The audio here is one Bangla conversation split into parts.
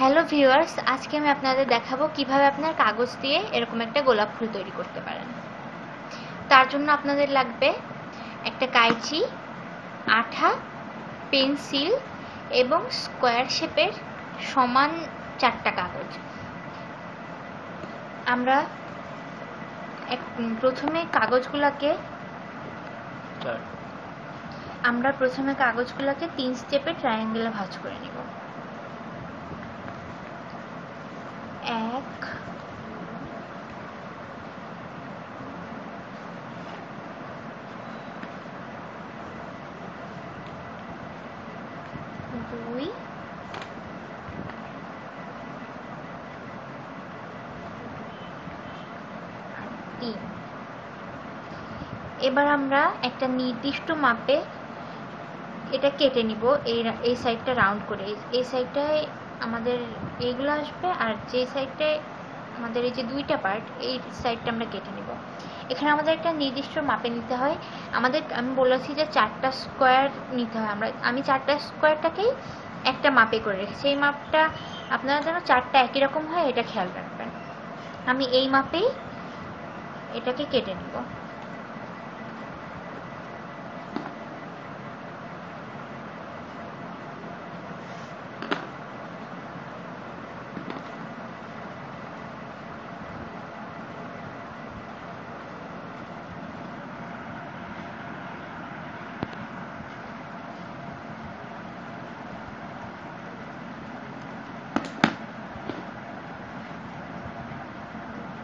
হ্যালো ভিউয়ার্স, আজকে আমি আপনাদের দেখাবো কিভাবে আপনার কাগজ দিয়ে এরকম একটা গোলাপ ফুল তৈরি করতে পারেন। তার জন্য আপনাদের লাগবে একটা কাঁচি, আঠা, পেন্সিল এবং স্কোয়ার শেপের সমান 4টা কাগজ। আমরা প্রথমে কাগজগুলোকে 3 স্টেপে ট্রায়াঙ্গেলে ভাঁজ করে নিব। 1 2 3। এবার আমরা একটা নির্দিষ্ট মাপে এটা কেটে নিব। এই সাইডটা রাউন্ড করে, এই সাইডটায় আমাদের এইগুলো আসবে, আর যে সাইডটায় আমাদের এই যে 2টা পার্ট, এই সাইডটা আমরা কেটে নিব। এখানে আমাদের একটা নির্দিষ্ট মাপে নিতে হয়। আমি বলেছি যে 4টা স্কোয়ার নিতে হয়। আমি 4টা স্কোয়ারটাকেই একটা মাপে করে রেখেছি। এই মাপটা আপনারা যেন 4টা একই রকম হয় এটা খেয়াল রাখবেন। আমি এই মাপেই এটাকে কেটে নিব।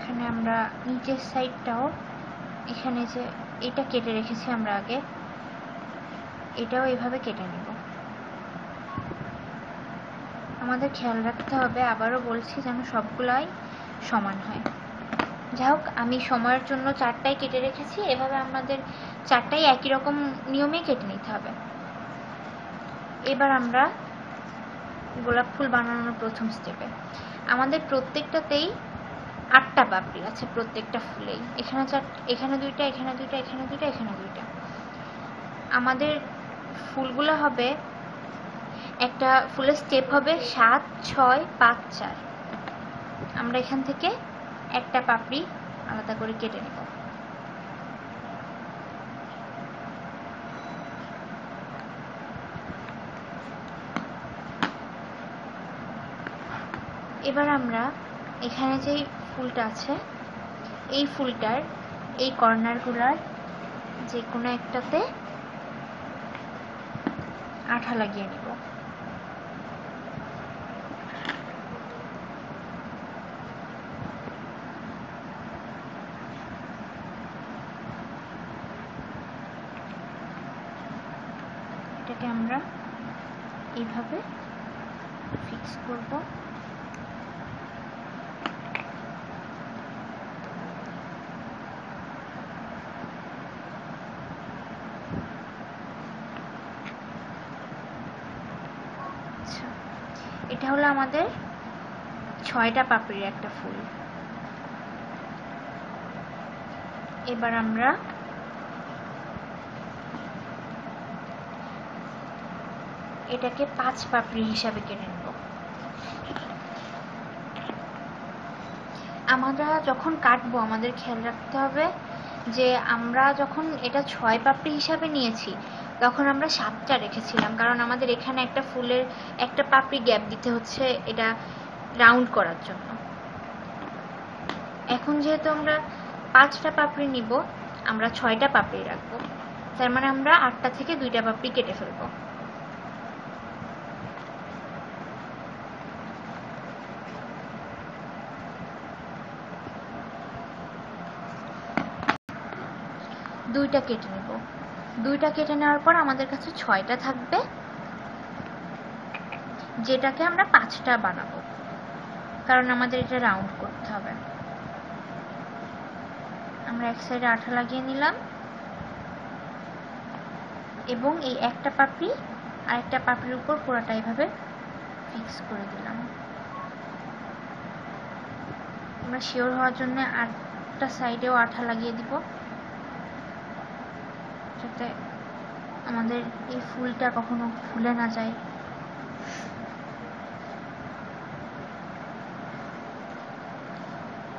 এখানে আমরা নিচের সাইডটাও, এখানে যে এটা কেটে রেখেছি আমরা আগে, এটাও এইভাবে কেটে নেব। আমাদের খেয়াল রাখতে হবে, আবারও বলছি, যেন সবগুলাই সমান হয়। যাই হোক, আমি সময়ের জন্য 4টাই কেটে রেখেছি। এভাবে আমাদের 4টাই একই রকম নিয়মে কেটে নিতে হবে। এবার আমরা গোলাপ ফুল বানানোর প্রথম স্টেপে আমাদের প্রত্যেকটাতেই 8টা পাপড়ি আছে, প্রত্যেকটা ফুলেই। এখানে 2টা, এখানে 2টা, এখানে 2টা, এখানে 2টা। আমাদের ফুলগুলো হবে, একটা ফুলের স্টেপ হবে 7, 6, 5, 4। আমরা এখান থেকে একটা পাপড়ি আলাদা করে কেটে নেব। এবার আমরা এখানে যে ফুলটা আছে, এই ফুলটার এই কর্নারগুলোর যে কোনো একটাতে আঠা লাগিয়ে নিব। এটাকে আমরা এইভাবে ফিক্স করব। এটা হলো আমাদের 6টা পাপড়ির একটা ফুল। এবার আমরা এটাকে 5 পাপড়ি হিসাবে কেটে নেব। আমরা যখন কাটবো আমাদের খেয়াল রাখতে হবে যে আমরা যখন এটা 6 পাপড়ি হিসাবে নিয়েছি, তখন আমরা 7টা রেখেছিলাম, কারণ আমাদের এখানে একটা ফুলের একটা পাপড়ি গ্যাপ দিতে হচ্ছে, এটা রাউন্ড করার জন্য। এখন যেহেতু আমরা 5টা পাপড়ি নিব, আমরা 6টা পাপড়ি রাখবো। তার মানে আমরা 8টা থেকে 2টা পাপড়ি কেটে ফেলবো। দুইটা কেটে নেব। 2টা কেটে নেওয়ার পর আমাদের কাছে 6টা থাকবে, যেটাকে আমরা 5টা বানাবো, কারণ আমাদের এটা রাউন্ড করতে হবে। আমরা এক সাইডে আঠা লাগিয়ে নিলাম এবং এই একটা পাপড়ি আর একটা পাপড়ির উপর পুরোটা এইভাবে ফিক্স করে দিলাম। আমরা শিওর হওয়ার জন্য আরেকটা সাইডেও আঠা লাগিয়ে দিব, যাতে আমাদের এই ফুলটা কখনো খুলে না যায়।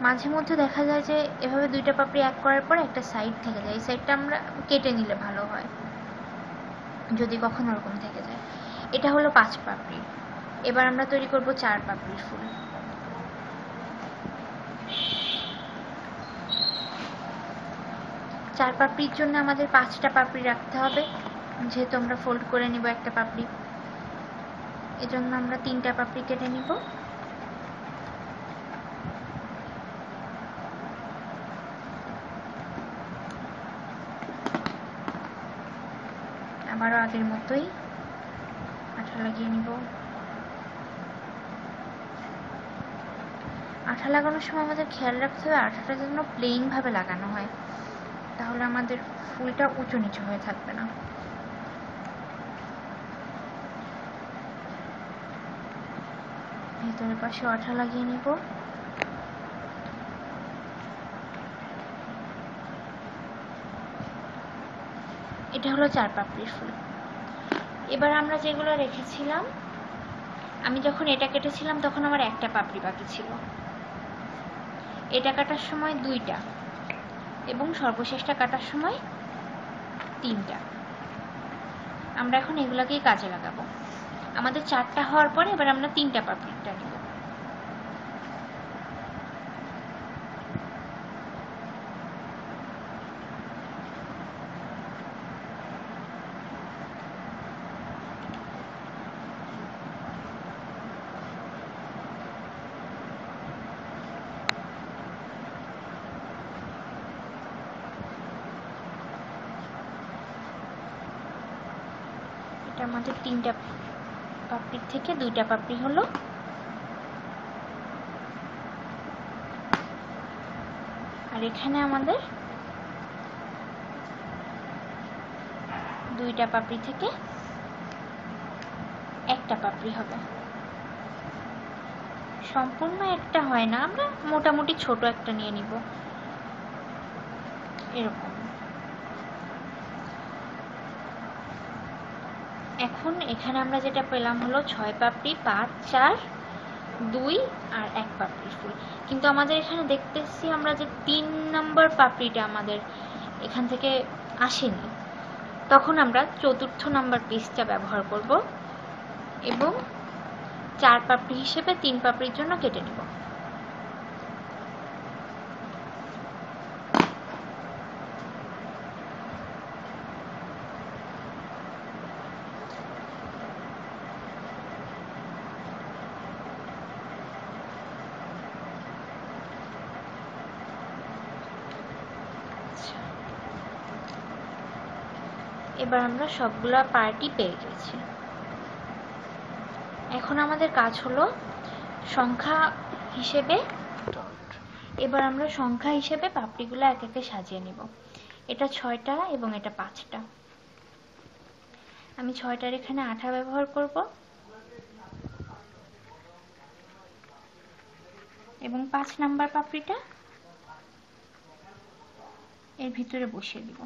মাঝে মধ্যে দেখা যায় যে এভাবে দুইটা পাপড়ি এক করার পর একটা সাইড থেকে যায়, এই সাইডটা আমরা কেটে নিলে ভালো হয় যদি কখনো ওরকম থেকে যায়। এটা হলো 5 পাপড়ি। এবার আমরা তৈরি করব 4 পাপড়ির ফুল। চার পাপড়ির জন্য আমাদের 5টা পাপড়ি রাখতে হবে, যেহেতু আমরা ফোল্ড করে নিব একটা পাপড়ি, এজন্য আমরা 3টা পাপড়ি কেটে নিব। আবারও আগের মতোই আঠা লাগিয়ে নিব। আঠা লাগানোর সময় আমাদের খেয়াল রাখতে হবে আঠাটা যেন প্লেন ভাবে লাগানো হয়, তাহলে আমাদের ফুলটা উঁচু নিচু হয়ে থাকবে না। ভেতরের পাশে আঠা লাগিয়ে নিব। এটা হলো 4 পাপড়ির ফুল। এবার আমরা যেগুলো রেখেছিলাম, আমি যখন এটা কেটেছিলাম তখন আমার একটা পাপড়ি বাকি ছিল, এটা কাটার সময় 2টা এবং সর্বশেষটা কাটার সময় 3টা। আমরা এখন এগুলাকেই কাজে লাগাবো। আমাদের 4টা হওয়ার পরে এবার আমরা 3টা পাপড়িটা নিব। এটা আমাদের 3টা পাপড়ির থেকে 2টা পাপড়ি হলো। আর এখানে আমাদের 2টা পাপড়ি থেকে একটা পাপড়ি হবে। সম্পূর্ণ একটা হয় না, আমরা মোটামুটি ছোট একটা নিয়ে নিব এরকম। এখন এখানে আমরা যেটা পেলাম হলো 6 পাপড়ি, 5, 4, 2 আর 1 পাপড়ির ফুল। কিন্তু আমাদের এখানে দেখতেছি আমরা যে 3 নম্বর পাপড়িটা আমাদের এখান থেকে আসেনি, তখন আমরা 4র্থ নাম্বার পিসটা ব্যবহার করব এবং 4 পাপড়ি হিসেবে 3 পাপড়ির জন্য কেটে নেব। এবার আমরা সবগুলা পার্টই পেয়ে গেছি। এখন আমাদের কাজ হলো সংখ্যা হিসেবে, এবার আমরা সংখ্যা হিসেবে পাপড়িগুলো এক একে সাজিয়ে নিব। এটা 6টা এবং এটা 5টা। আমি 6টার এখানে আঠা ব্যবহার করব এবং 5 নাম্বার পাপড়িটা এর ভিতরে বসিয়ে দিব।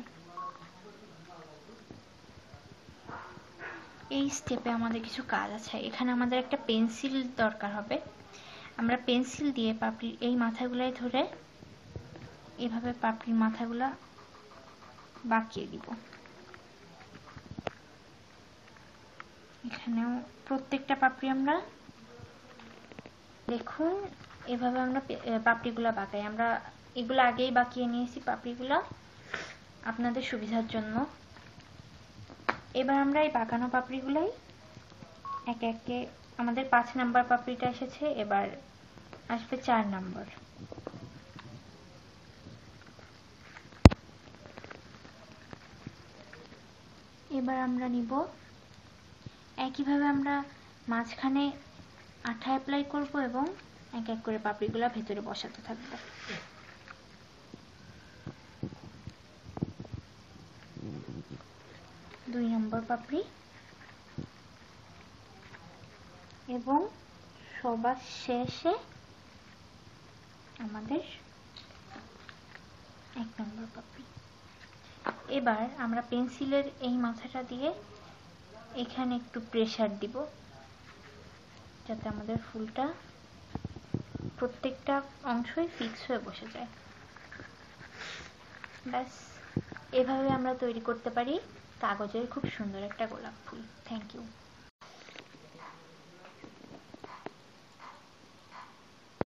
এই স্টেপে আমাদের কিছু কাজ আছে। এখানে আমাদের একটা পেন্সিল দরকার হবে। আমরা পেন্সিল দিয়ে পাপড়ির এই মাথাগুলাই ধরে এভাবে পাপড়ির মাথাগুলা বাঁকিয়ে দিব। এখানেও প্রত্যেকটা পাপড়ি আমরা দেখুন এভাবে আমরা পাপড়িগুলা বাঁকাই। আমরা এগুলো আগেই বাঁকিয়ে নিয়েছি পাপড়িগুলা আপনাদের সুবিধার জন্য। এবার আমরা এই বাঁকানো পাপড়িগুলাই একে একে, আমাদের 5 নাম্বার পাপড়িটা এসেছে, এবার আসবে 4 নাম্বার। এবার আমরা নিব একইভাবে আমরা মাঝখানে আঠা অ্যাপ্লাই করব এবং এক এক করে পাপড়িগুলো ভেতরে বসাতে থাকবো। দুই নম্বর পাপড়ি এবং সবার শেষে আমাদের 1 নম্বর পাপড়ি। এবার আমরা পেন্সিলের এই মাথাটা দিয়ে এখানে একটু প্রেসার দিব যাতে আমাদের ফুলটা প্রত্যেকটা অংশই ফিক্স হয়ে বসে যায়। ব্যাস, এভাবে আমরা তৈরি করতে পারি কাগজের খুব সুন্দর একটা গোলাপ ফুল। Thank you.